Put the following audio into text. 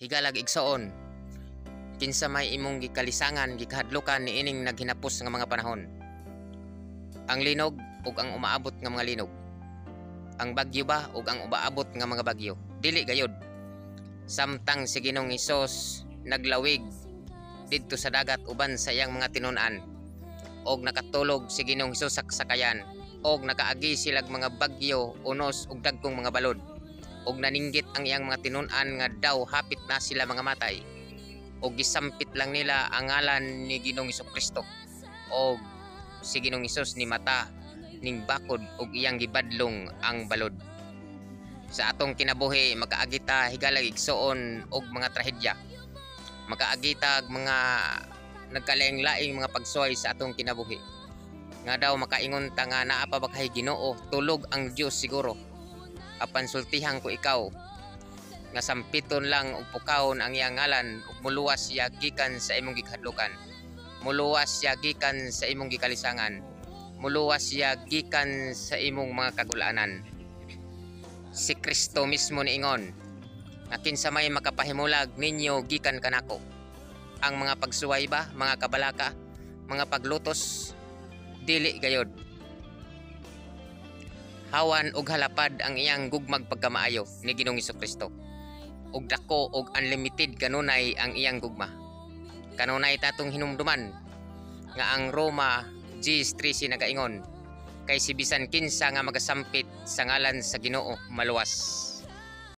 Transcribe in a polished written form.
Higalag igsoon, kinsa may imong gikalisangan gikahadlukan niining naghinapos nga mga panahon. Ang linog ug ang umaabot nga mga linog. Ang bagyo ba ug ang umaabot nga mga bagyo. Dili gayud. Samtang si Ginoong Hesus naglawig didto sa dagat uban sa iyang mga tinun-an. Og nakatulog si Ginoong Hesus sa sakayan. Og nakaagi silag mga bagyo, unos ug dagkong mga balod. Og naninggit ang iyang mga tinun-an nga daw hapit na sila mga matay. Og gisampit lang nila ang ngalan ni Ginoong Hesukristo. Og si Ginoong Hesus ni mata ning bakod og iyang gibadlong ang balod. Sa atong kinabuhi makaagita higalag igsoon og mga trahedya. Makaagita mga nagkalaing-laing mga pagsuway sa atong kinabuhi. Nga daw makaingon ta nga naa pa ba kay Ginoo, tulog ang Dios siguro. Apan sultihan ko ikaw nga sampiton lang ug pukawon ang iyang ngalan ug muluwas siya gikan sa imong gikadlukan. Muluwas siya gikan sa imong gikalisangan. Muluwas siya gikan sa imong mga kagulanan. Si Kristo mismo niingon nga kinsa may makapahimulag ninyo gikan kanako. Ang mga pagsuway ba, mga kabalaka, mga paglutos, dili gayod. Hawan og halapad ang iyang gugmag pagkamaayo ni Ginoong Hesukristo. Og dako og unlimited kanunay ang iyang gugma. Kanunay tatong hinumduman nga ang Roma 10:13 nagaingon kay si bisan kinsa nga magasampit sa ngalan sa Ginoo maluwas.